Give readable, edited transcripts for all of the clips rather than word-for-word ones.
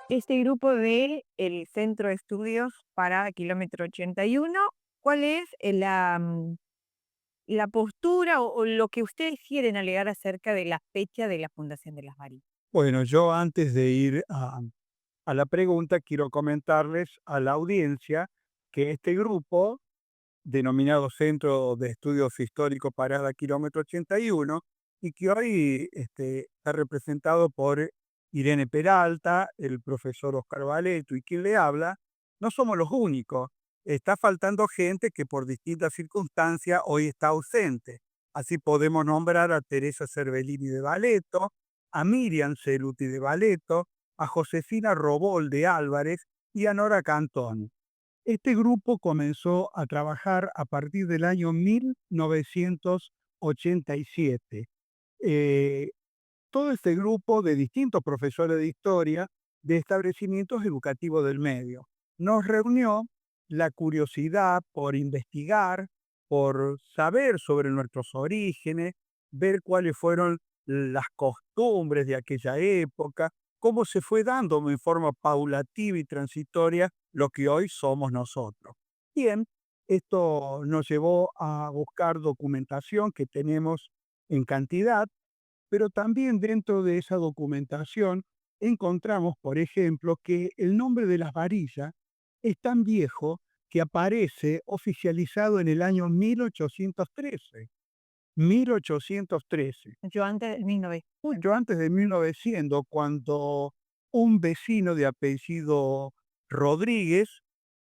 este grupo de el Centro de Estudios para Kilómetro 81, ¿cuál es la postura o lo que ustedes quieren alegar acerca de la fecha de la fundación de las Marías? Bueno, yo antes de ir a la pregunta, quiero comentarles a la audiencia que este grupo, denominado Centro de Estudios Históricos Parada Kilómetro 81, y que hoy está representado por Irene Peralta, el profesor Oscar Valeto y quien le habla, no somos los únicos. Está faltando gente que por distintas circunstancias hoy está ausente. Así podemos nombrar a Teresa Cervellini de Valeto, a Miriam Ceruti de Valeto, a Josefina Robol de Álvarez y a Nora Cantón. Este grupo comenzó a trabajar a partir del año 1987. Eh, Todo este grupo de distintos profesores de historia de establecimientos educativos del medio nos reunió la curiosidad por investigar, por saber sobre nuestros orígenes, ver cuáles fueron las costumbres de aquella época, cómo se fue dando en forma paulativa y transitoria lo que hoy somos nosotros. Bien, esto nos llevó a buscar documentación que tenemos en cantidad, pero también dentro de esa documentación encontramos, por ejemplo, que el nombre de las varillas es tan viejo que aparece oficializado en el año 1813. 1813. Yo antes del 1900. Mucho antes de 1900, cuando un vecino de apellido Rodríguez,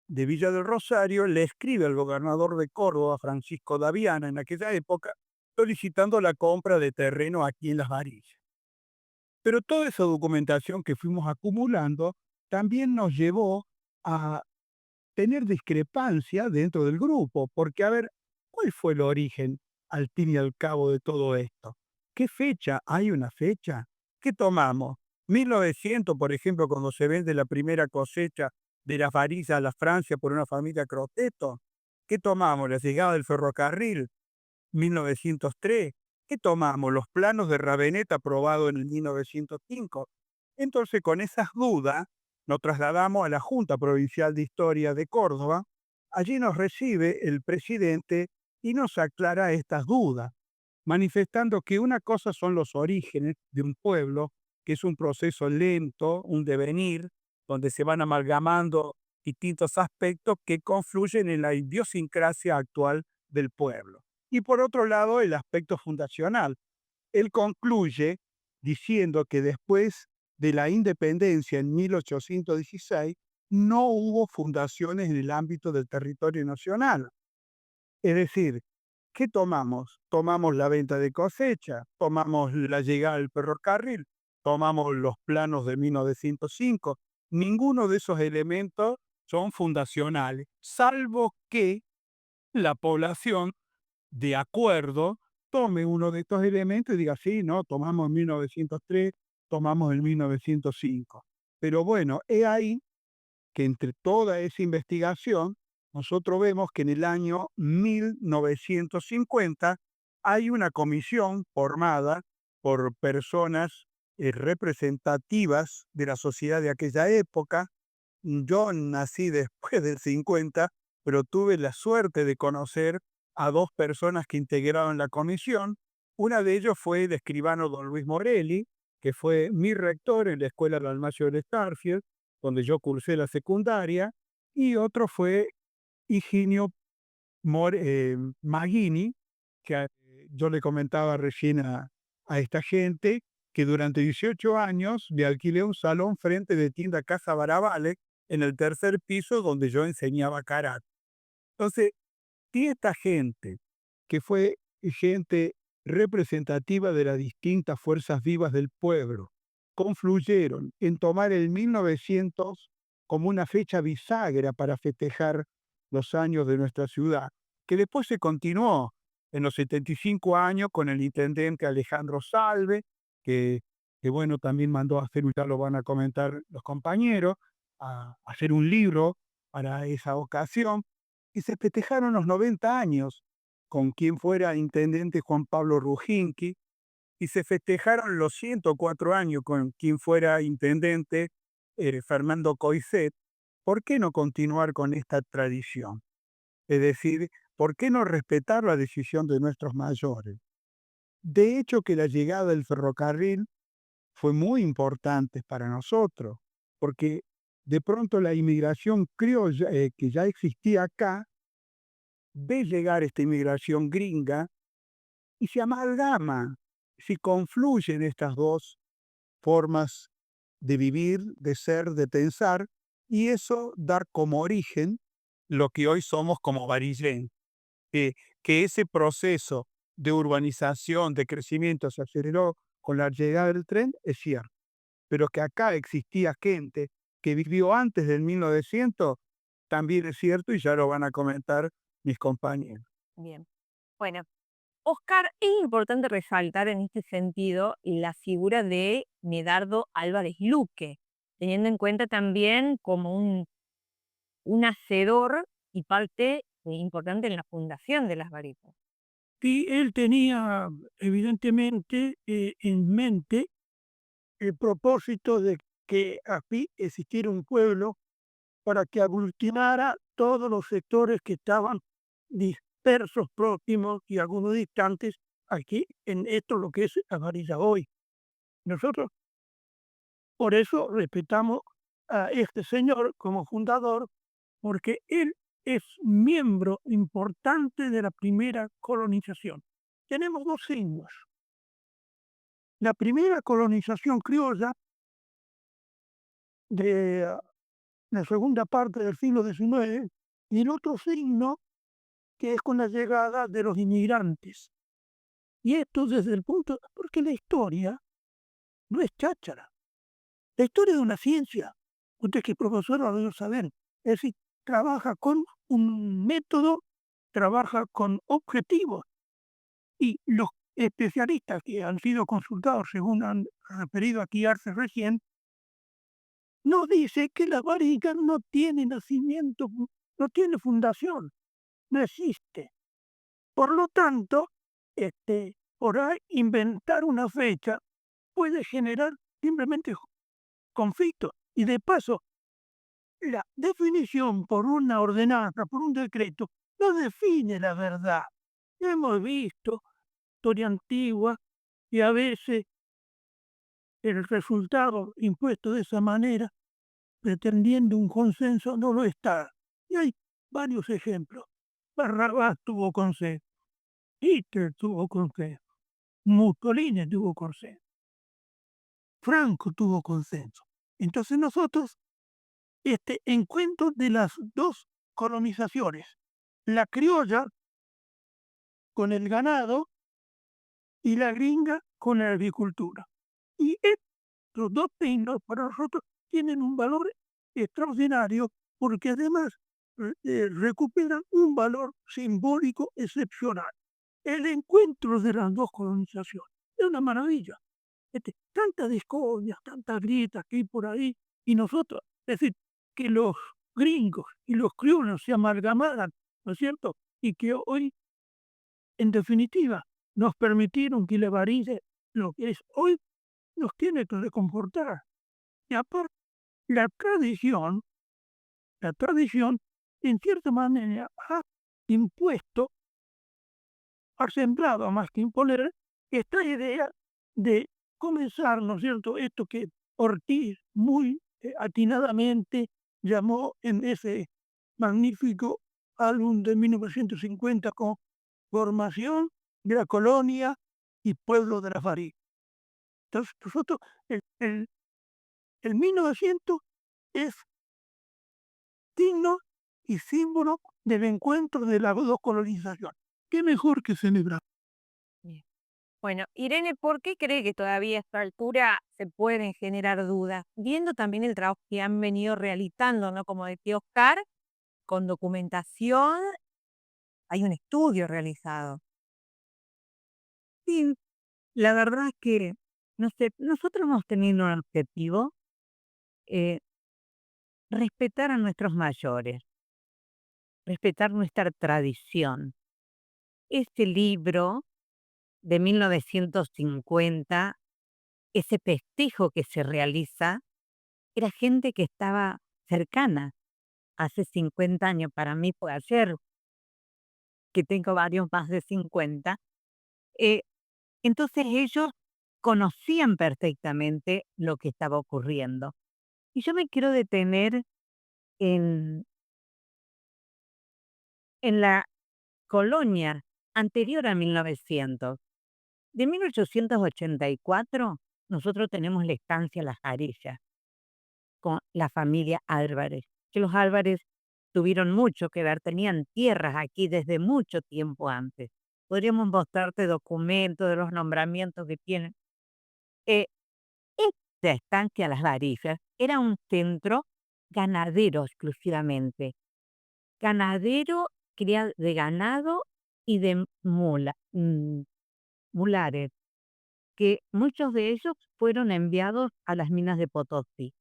de Villa del Rosario, le escribe al gobernador de Córdoba, Francisco Daviana, en aquella época, solicitando la compra de terreno aquí en Las Varillas. Pero toda esa documentación que fuimos acumulando también nos llevó a tener discrepancia dentro del grupo, porque a ver, ¿cuál fue el origen al fin y al cabo de todo esto? ¿Qué fecha? ¿Hay una fecha? ¿Qué tomamos? 1900, por ejemplo, cuando se vende la primera cosecha de las varillas a la Francia por una familia Croteto. ¿Qué tomamos? La llegada del ferrocarril, 1903. ¿Qué tomamos? Los planos de Ravenet aprobados en el 1905. Entonces, con esas dudas, nos trasladamos a la Junta Provincial de Historia de Córdoba. Allí nos recibe el presidente y nos aclara estas dudas, manifestando que una cosa son los orígenes de un pueblo, que es un proceso lento, un devenir, donde se van amalgamando distintos aspectos que confluyen en la idiosincrasia actual del pueblo. Y por otro lado, el aspecto fundacional. Él concluye diciendo que después de la independencia en 1816 no hubo fundaciones en el ámbito del territorio nacional. Es decir, ¿qué tomamos? Tomamos la venta de cosecha, tomamos la llegada del ferrocarril, tomamos los planos de 1905. Ninguno de esos elementos son fundacionales, salvo que la población, de acuerdo, tome uno de estos elementos y diga, sí, no, tomamos en 1903, tomamos en 1905. Pero bueno, he ahí que entre toda esa investigación, nosotros vemos que en el año 1950 hay una comisión formada por personas representativas de la sociedad de aquella época. Yo nací después del 50, pero tuve la suerte de conocer a dos personas que integraron la comisión. Una de ellos fue el escribano don Luis Morelli, que fue mi rector en la Escuela de Dalmacio del Starfield, donde yo cursé la secundaria, y otro fue Higinio Maggini, que yo le comentaba recién a esta gente que durante 18 años le alquilé un salón frente de tienda Casa Baravale en el tercer piso donde yo enseñaba karate. Entonces, si esta gente, que fue gente representativa de las distintas fuerzas vivas del pueblo, confluyeron en tomar el 1900 como una fecha bisagra para festejar los años de nuestra ciudad, que después se continuó en los 75 años con el intendente Alejandro Salve, que, que bueno, también mandó a hacer, ya lo van a comentar los compañeros, a hacer un libro para esa ocasión, y se festejaron los 90 años con quien fuera intendente Juan Pablo Rujinki, y se festejaron los 104 años con quien fuera intendente Fernando Coixet, ¿por qué no continuar con esta tradición? Es decir, ¿por qué no respetar la decisión de nuestros mayores? De hecho, que la llegada del ferrocarril fue muy importante para nosotros, porque de pronto la inmigración criolla que ya existía acá, ve llegar esta inmigración gringa y se amalgama, se confluyen estas dos formas de vivir, de ser, de pensar, y eso dar como origen lo que hoy somos como Barillén, eh, que ese proceso de urbanización, de crecimiento se aceleró con la llegada del tren, es cierto, pero que acá existía gente que vivió antes del 1900, también es cierto y ya lo van a comentar mis compañeros. Bien. Bueno, Oscar, es importante resaltar en este sentido la figura de Medardo Álvarez Luque, teniendo en cuenta también como un hacedor y parte importante en la fundación de las Baritas. Y él tenía evidentemente en mente el propósito de que aquí existiera un pueblo para que aglutinara todos los sectores que estaban dispersos, próximos y algunos distantes aquí en esto lo que es Amarilla hoy. Nosotros por eso respetamos a este señor como fundador, porque él es miembro importante de la primera colonización. Tenemos dos signos. La primera colonización criolla de la segunda parte del siglo XIX y el otro signo que es con la llegada de los inmigrantes. Y esto desde el punto, porque la historia no es cháchara, la historia es una ciencia. Usted que es profesor lo debe saber. Es decir, trabaja con un método, trabaja con objetivos y los especialistas que han sido consultados, según han referido aquí Arce recién, nos dice que la barriga no tiene nacimiento, no tiene fundación, no existe. Por lo tanto, por ahí inventar una fecha puede generar simplemente conflicto. Y de paso, la definición por una ordenanza, por un decreto, no define la verdad. Hemos visto historia antigua y a veces el resultado impuesto de esa manera, pretendiendo un consenso, no lo está. Y hay varios ejemplos. Barrabás tuvo consenso, Hitler tuvo consenso, Mussolini tuvo consenso, Franco tuvo consenso. Entonces nosotros, este encuentro de las dos colonizaciones, la criolla con el ganado y la gringa con la agricultura. Y estos dos signos para nosotros tienen un valor extraordinario porque además recuperan un valor simbólico excepcional. El encuentro de las dos colonizaciones es una maravilla. Tantas discordias, tantas grietas que hay por ahí, y nosotros, es decir, que los gringos y los criollos se amalgamaran, ¿no es cierto? Y que hoy, en definitiva, nos permitieron que Levaride, lo que es hoy, nos tiene que reconfortar. Y aparte, la tradición, en cierta manera, ha impuesto, ha sembrado más que imponer, esta idea de comenzar, ¿no es cierto?, esto que Ortiz muy atinadamente llamó en ese magnífico álbum de 1950 con Formación de la Colonia y Pueblo de la Faría. Entonces, nosotros, el 1900 es signo y símbolo del encuentro de las dos colonizaciones. ¿Qué mejor que celebrar? Bien. Bueno, Irene, ¿por qué cree que todavía a esta altura se pueden generar dudas? Viendo también el trabajo que han venido realizando, ¿no? Como decía Oscar, con documentación, hay un estudio realizado. Sí, la verdad es que, no sé, nosotros hemos tenido un objetivo, eh, respetar a nuestros mayores, respetar nuestra tradición. Este libro de 1950, ese festejo que se realiza, era gente que estaba cercana hace 50 años. Para mí fue ayer, que tengo varios más de 50. eh, entonces ellos conocían perfectamente lo que estaba ocurriendo. Y yo me quiero detener en, en la colonia anterior a 1900. De 1884, nosotros tenemos la estancia Las Arillas con la familia Álvarez, que los Álvarez tuvieron mucho que ver, tenían tierras aquí desde mucho tiempo antes. Podríamos mostrarte documentos de los nombramientos que tienen. Eh, Esta estancia Las Arillas era un centro ganadero exclusivamente. Ganadero, cría de ganado y de mulares, que muchos de ellos fueron enviados a las minas de Potosí.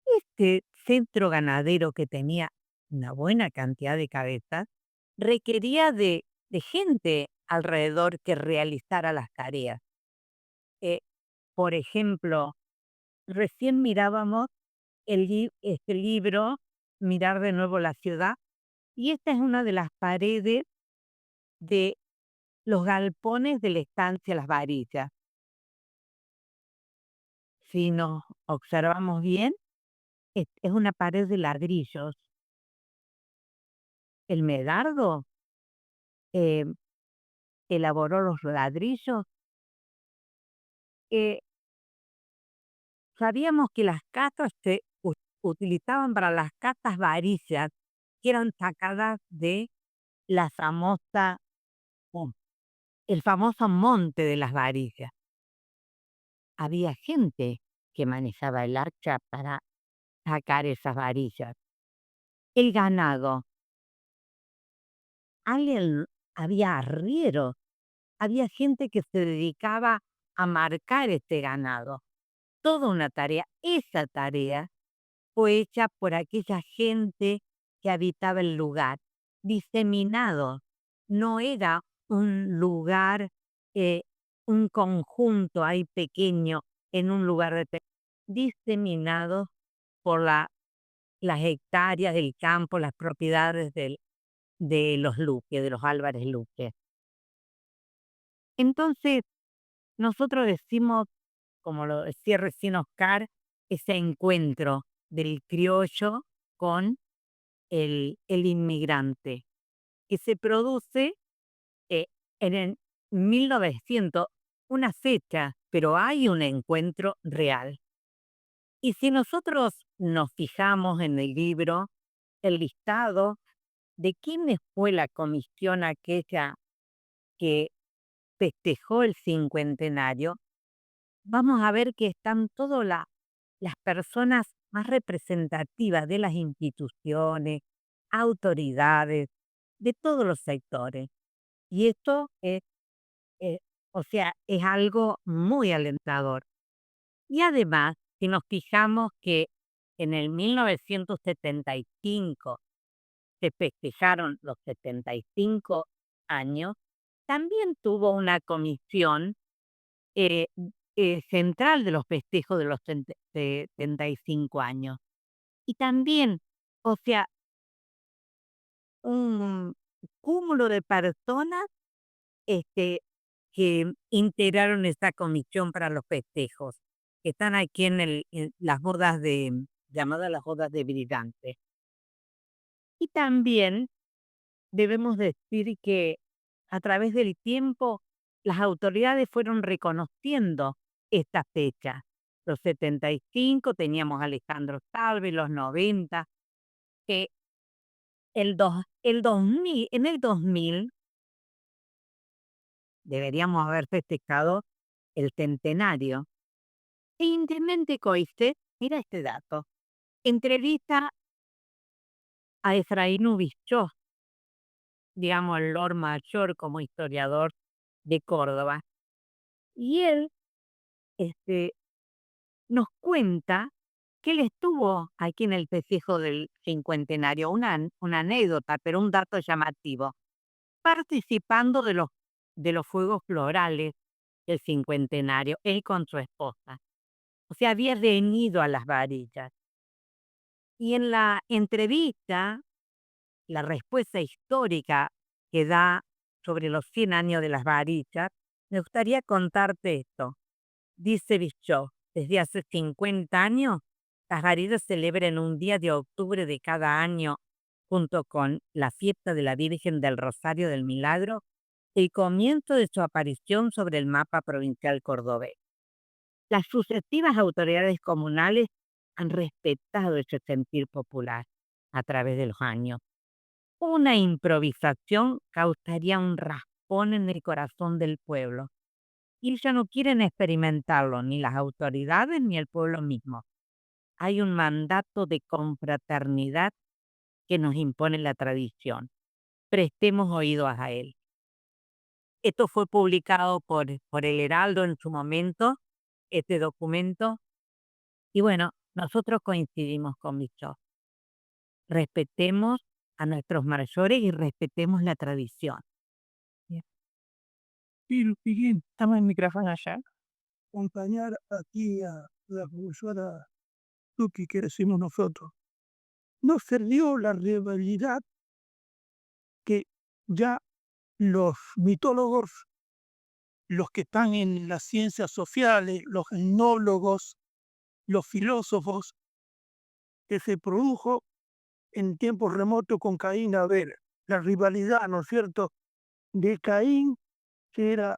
Este centro ganadero, que tenía una buena cantidad de cabezas, requería de gente alrededor que realizara las tareas. Eh, por ejemplo, recién mirábamos este libro, Mirar de nuevo la ciudad, y esta es una de las paredes de los galpones de la estancia Las Varillas. Si nos observamos bien, es una pared de ladrillos. El Medardo eh, elaboró los ladrillos. eh, Sabíamos que las casas se utilizaban para las casas varillas, que eran sacadas de la famosa, oh, el famoso monte de las varillas. Había gente que manejaba el archa para sacar esas varillas. El ganado, alguien, había arrieros, había gente que se dedicaba a marcar este ganado. Toda una tarea. Esa tarea fue hecha por aquella gente que habitaba el lugar, diseminado. No era un lugar, eh, un conjunto ahí pequeño en un lugar diseminado por las hectáreas del campo, las propiedades de los Luque, de los Álvarez Luque. Entonces, nosotros decimos, como lo decía recién Oscar, ese encuentro del criollo con el inmigrante, que se produce eh, en el 1900, una fecha, pero hay un encuentro real. Y si nosotros nos fijamos en el libro, el listado de quiénes fue la comisión aquella que festejó el cincuentenario, vamos a ver que están todas las personas más representativas de las instituciones, autoridades, de todos los sectores. Y esto es, eh, o sea, es algo muy alentador. Y además, si nos fijamos que en el 1975 se festejaron los 75 años, también tuvo una comisión eh, central de los festejos de los 75 años. Y también, o sea, un cúmulo de personas este, que integraron esta comisión para los festejos, que están aquí en las bodas llamadas las bodas de Brillante. Y también debemos decir que a través del tiempo las autoridades fueron reconociendo esta fecha. Los 75 teníamos a Alejandro Salve, los 90, que el 2000, en el 2000 deberíamos haber festejado el centenario. E Intendente Coiste, mira este dato, entrevista a Efraín Ubichó, digamos el Lord Mayor como historiador de Córdoba, y él este, nos cuenta que él estuvo aquí en el festejo del cincuentenario, una anécdota, pero un dato llamativo, participando de los fuegos florales del cincuentenario, él con su esposa. O sea, había venido a las varillas. Y en la entrevista, la respuesta histórica que da sobre los 100 años de las varillas, me gustaría contarte esto. Dice Bischoff, desde hace 50 años, las varillas celebran un día de octubre de cada año, junto con la fiesta de la Virgen del Rosario del Milagro, el comienzo de su aparición sobre el mapa provincial cordobés. Las sucesivas autoridades comunales han respetado ese sentir popular a través de los años. Una improvisación causaría un raspón en el corazón del pueblo. Y ya no quieren experimentarlo ni las autoridades ni el pueblo mismo. Hay un mandato de confraternidad que nos impone la tradición. Prestemos oídos a él. Esto fue publicado por El Heraldo en su momento, este documento. Y bueno, nosotros coincidimos con Bischoff. Respetemos a nuestros mayores y respetemos la tradición. Y lo siguiente, Estamos en micrófono allá. acompañar aquí a la profesora Tuki, que decimos nosotros. No se dio la rivalidad que ya los mitólogos, los que están en las ciencias sociales, los etnólogos, los filósofos, que se produjo en tiempos remotos con Caín y Abel. La rivalidad, ¿no es cierto?, de Caín, que era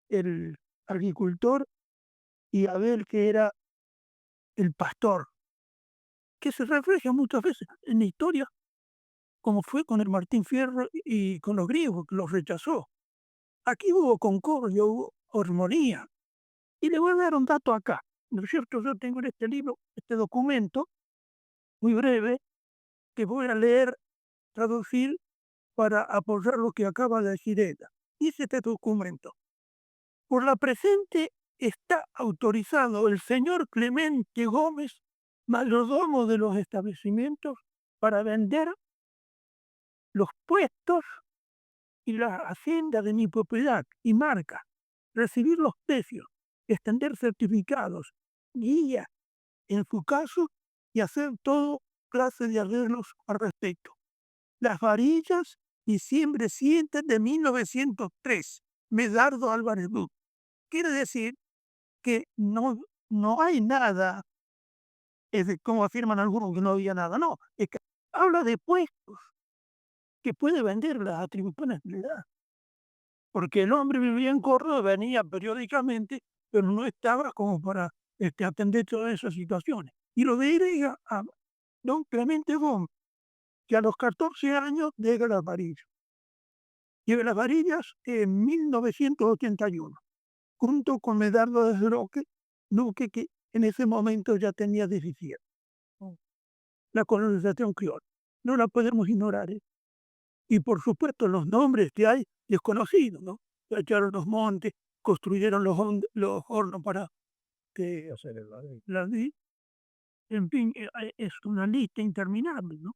el agricultor, y Abel, que era el pastor, que se refleja muchas veces en la historia, como fue con el Martín Fierro y con los griegos, que los rechazó. Aquí hubo concordia, hubo armonía. Y le voy a dar un dato acá, ¿no es cierto? Yo tengo en este libro, este documento, muy breve, que voy a leer, traducir, para apoyar lo que acaba de decir ella. Dice este documento: por la presente está autorizado el señor Clemente Gómez, mayordomo de los establecimientos, para vender los puestos y la hacienda de mi propiedad y marca, recibir los precios, extender certificados, guía en su caso, y hacer todo clase de arreglos al respecto. Las varillas, diciembre 7 de 1903, Medardo Álvarez Bru. Quiere decir que no hay nada, como afirman algunos que no había nada, no, es que habla de puestos que puede vender las atribuciones que le da. Porque el hombre vivía en Córdoba, venía periódicamente, pero no estaba como para atender todas esas situaciones. Y lo de ir a don Clemente Gómez, que a los 14 años llega a las varillas. Llega a las varillas en 1981, junto con Medardo de Luque, que en ese momento ya tenía 17. La colonización criolla. No la podemos ignorar. Y por supuesto los nombres que hay desconocidos, ¿no? Echaron los montes, construyeron los hornos para que Hacer el ladrillo. las en fin, es una lista interminable, ¿no?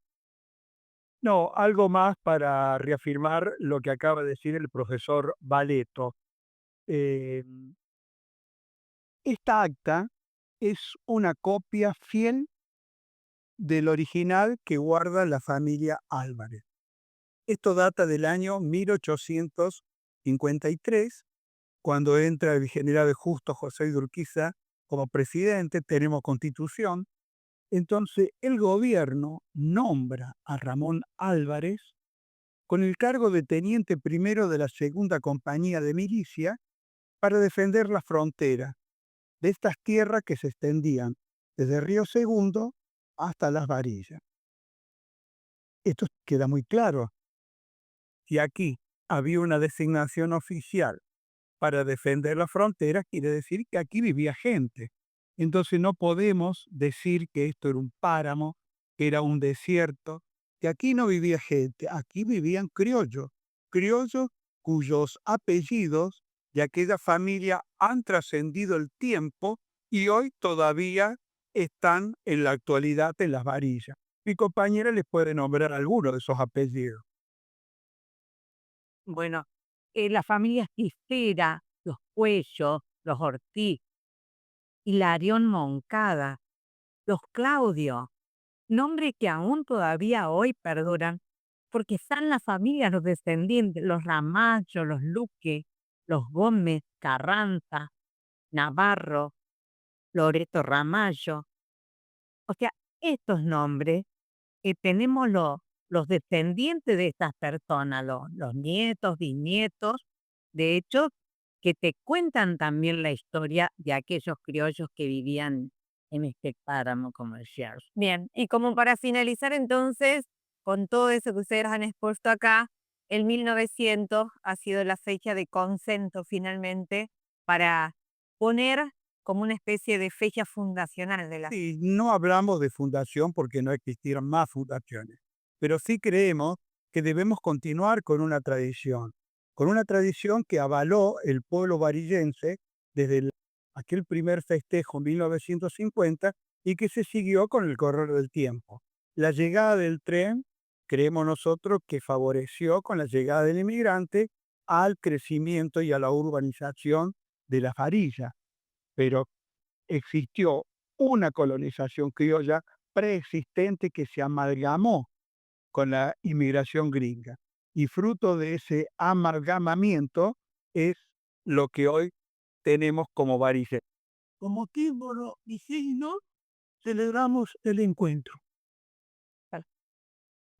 No, algo más para reafirmar lo que acaba de decir el profesor Valeto. Eh, esta acta es una copia fiel del original que guarda la familia Álvarez. Esto data del año 1853, cuando entra el general Justo José de Urquiza como presidente, tenemos constitución. Entonces el gobierno nombra a Ramón Álvarez con el cargo de teniente primero de la segunda compañía de milicia para defender la frontera de estas tierras que se extendían desde Río Segundo hasta Las Varillas. Esto queda muy claro. Si aquí había una designación oficial para defender la frontera, quiere decir que aquí vivía gente. Entonces no podemos decir que esto era un páramo, que era un desierto, que aquí no vivía gente, aquí vivían criollos cuyos apellidos de aquella familia han trascendido el tiempo y hoy todavía están en la actualidad en Las Varillas. Mi compañera les puede nombrar algunos de esos apellidos. Bueno, las familias Cistera, los Cuellos, los Ortiz, Hilarión Moncada, los Claudio, nombre que aún todavía hoy perduran, porque están las familias, los descendientes, los Ramallo, los Luque, los Gómez, Carranza, Navarro, Loreto Ramallo. O sea, estos nombres que tenemos los descendientes de estas personas, los nietos, bisnietos, de hecho, que te cuentan también la historia de aquellos criollos que vivían en este páramo, como decías. Bien, y como para finalizar entonces, con todo eso que ustedes han expuesto acá, el 1900 ha sido la fecha de consenso finalmente para poner como una especie de fecha fundacional de la... Sí, no hablamos de fundación porque no existieron más fundaciones, pero sí creemos que debemos continuar con una tradición que avaló el pueblo varillense desde aquel primer festejo en 1950 y que se siguió con el correr del tiempo. La llegada del tren, creemos nosotros que favoreció con la llegada del inmigrante al crecimiento y a la urbanización de las varillas, pero existió una colonización criolla preexistente que se amalgamó con la inmigración gringa. Y fruto de ese amalgamamiento es lo que hoy tenemos como Varillas. Como símbolo y signo, celebramos el encuentro.